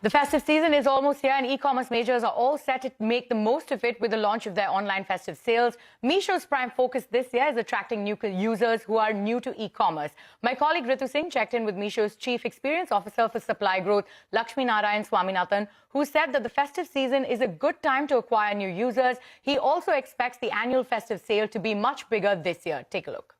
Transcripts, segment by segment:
The festive season is almost here and e-commerce majors are all set to make the most of it with the launch of their online festive sales. Meesho's prime focus this year is attracting new users who are new to e-commerce. My colleague Ritu Singh checked in with Meesho's Chief Experience Officer for Supply Growth, Lakshminarayan Swaminathan, who said that the festive season is a good time to acquire new users. He also expects the annual festive sale to be much bigger this year. Take a look.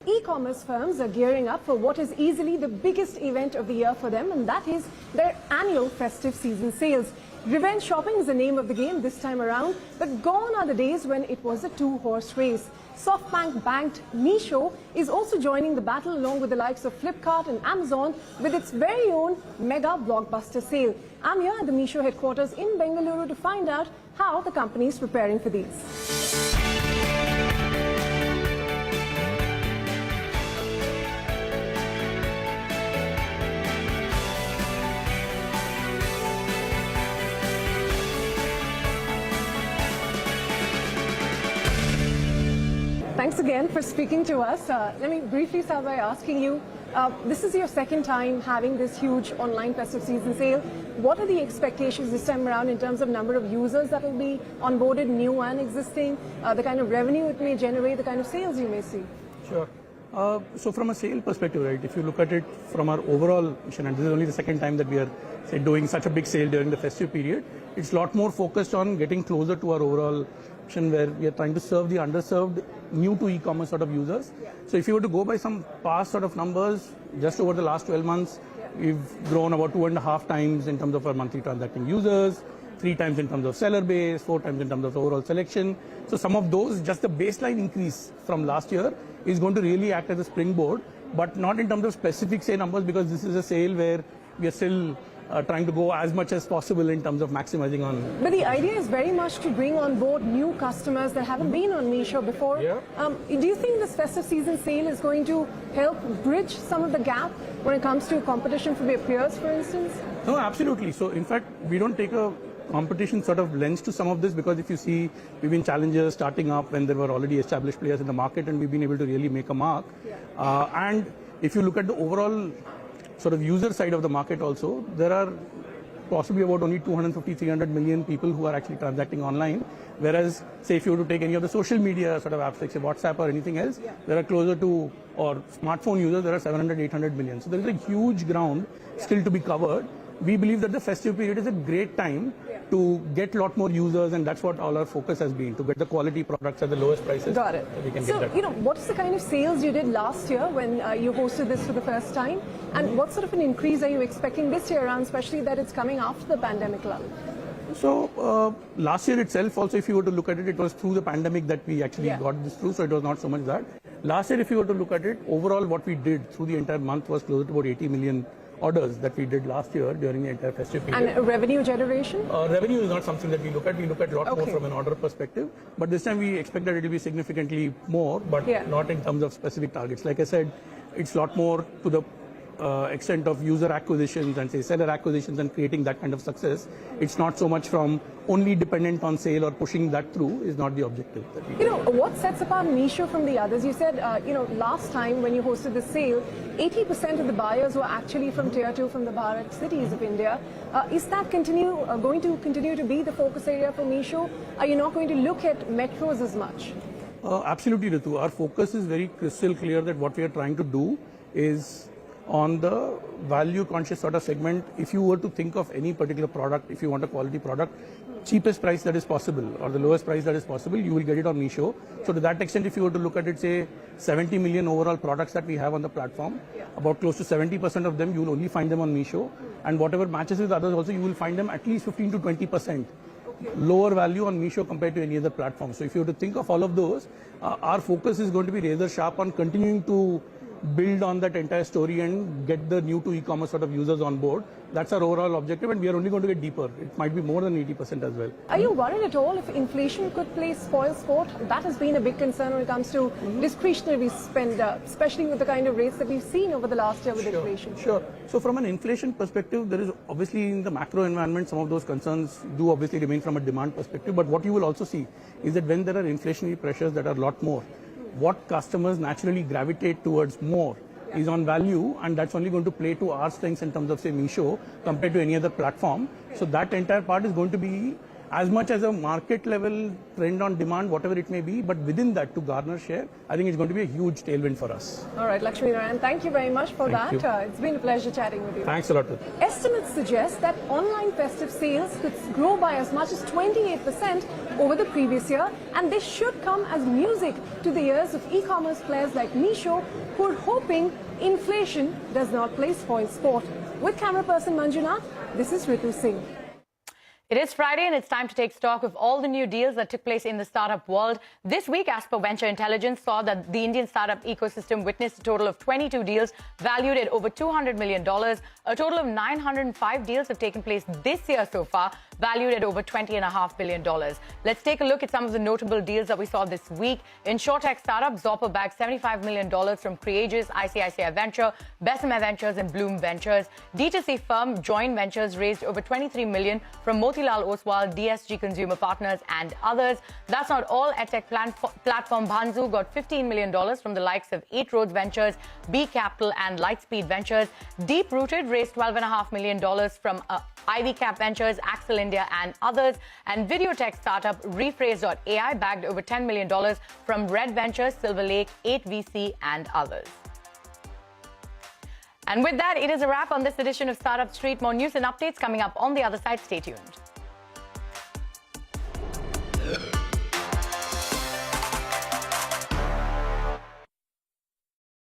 E-commerce firms are gearing up for what is easily the biggest event of the year for them, and that is their annual festive season sales. Revenge shopping is the name of the game this time around, but gone are the days when it was a two-horse race. SoftBank-backed Meesho is also joining the battle along with the likes of Flipkart and Amazon with its very own mega blockbuster sale. I'm here at the Meesho headquarters in Bengaluru to find out how the company is preparing for these. Thanks again for speaking to us. Let me briefly start by asking you, this is your second time having this huge online festive season sale. What are the expectations this time around in terms of number of users that will be onboarded, new and existing, the kind of revenue it may generate, the kind of sales you may see? Sure. So from a sale perspective, right, if you look at it from our overall mission, and this is only the second time that we are doing such a big sale during the festive period, it's a lot more focused on getting closer to our overall mission where we are trying to serve the underserved, new to e-commerce sort of users. So if you were to go by some past sort of numbers, just over the last 12 months, we've grown about 2.5 times in terms of our monthly transacting users, 3 times in terms of seller base, 4 times in terms of overall selection. So some of those, just the baseline increase from last year is going to really act as a springboard, but not in terms of specific say numbers, because this is a sale where we are still trying to go as much as possible in terms of maximizing on. But the idea is very much to bring on board new customers that haven't been on Meesho before. Yeah. Do you think this festive season sale is going to help bridge some of the gap when it comes to competition from your peers, for instance? No, absolutely. So in fact, we don't take a competition sort of lens to some of this, because if you see, we've been challengers starting up when there were already established players in the market, and we've been able to really make a mark. Yeah. And if you look at the overall sort of user side of the market also, there are possibly about only 250-300 million people who are actually transacting online, whereas say if you were to take any of the social media sort of apps like say WhatsApp or anything else, there are closer to, or smartphone users, there are 700-800 million. So there is a huge ground still to be covered. We believe that the festive period is a great time to get a lot more users, and that's what all our focus has been, to get the quality products at the lowest prices. Got it. So, what is the kind of sales you did last year when you hosted this for the first time? And what sort of an increase are you expecting this year around, especially that it's coming after the pandemic lull? So, last year itself also, if you were to look at it, it was through the pandemic that we actually got this through, so it was not so much that. Last year, if you were to look at it, overall what we did through the entire month was closer to about 80 million orders that we did last year during the entire festive period. And revenue generation? Revenue is not something that we look at. We look at a lot more from an order perspective. But this time we expect that it will be significantly more, but not in terms of specific targets. Like I said, it's a lot more to the extent of user acquisitions and say seller acquisitions and creating that kind of success. It's not so much from only dependent on sale or pushing that through is not the objective. What sets apart Meesho from the others? You said, last time when you hosted the sale, 80% of the buyers were actually from Tier 2, from the Bharat cities of India. Is that going to continue to be the focus area for Meesho? Are you not going to look at metros as much? Absolutely, Ritu. Our focus is very crystal clear that what we are trying to do is on the value conscious sort of segment. If you were to think of any particular product, if you want a quality product, cheapest price that is possible or the lowest price that is possible, you will get it on Meesho. So to that extent, if you were to look at it, say 70 million overall products that we have on the platform, about close to 70% of them you will only find them on Meesho, and whatever matches with others also, you will find them at least 15 to 20% lower value on Meesho compared to any other platform. So if you were to think of all of those, our focus is going to be razor sharp on continuing to build on that entire story and get the new to e-commerce sort of users on board. That's our overall objective, and we are only going to get deeper. It might be more than 80% as well. Are you worried at all if inflation could play spoil sport? That has been a big concern when it comes to discretionary spend, especially with the kind of rates that we've seen over the last year with inflation. Sure. So from an inflation perspective, there is obviously in the macro environment, some of those concerns do obviously remain from a demand perspective. But what you will also see is that when there are inflationary pressures that are a lot more, what customers naturally gravitate towards more is on value, and that's only going to play to our strengths in terms of, say, Meesho compared to any other platform. So that entire part is going to be as much as a market level trend on demand, whatever it may be, but within that to garner share, I think it's going to be a huge tailwind for us. All right, Lakshminarayan, thank you very much for that. It's been a pleasure chatting with you. Thanks a lot, Ritu. Estimates suggest that online festive sales could grow by as much as 28% over the previous year, and this should come as music to the ears of e-commerce players like Meesho, who are hoping inflation does not play spoil sport. With camera person Manjunath, this is Ritu Singh. It is Friday and it's time to take stock of all the new deals that took place in the startup world. This week, as per Venture Intelligence, saw that the Indian startup ecosystem witnessed a total of 22 deals valued at over $200 million. A total of 905 deals have taken place this year so far, valued at over $20.5 billion. Let's take a look at some of the notable deals that we saw this week. InsurTech startup Zopper bagged $75 million from Creages, ICICI Venture, Bessemer Ventures and Bloom Ventures. D2C firm Joint Ventures raised over $23 million from Motilal Oswal, DSG Consumer Partners and others. That's not all. EdTech platform Bhanzu got $15 million from the likes of 8 Roads Ventures, B Capital and Lightspeed Ventures. Deep Rooted raised $12.5 million from Ivy Cap Ventures, Axel India and others. And video tech startup Rephrase.ai bagged over $10 million from Red Ventures, Silver Lake, 8VC and others. And with that, it is a wrap on this edition of Startup Street. More news and updates coming up on the other side. Stay tuned.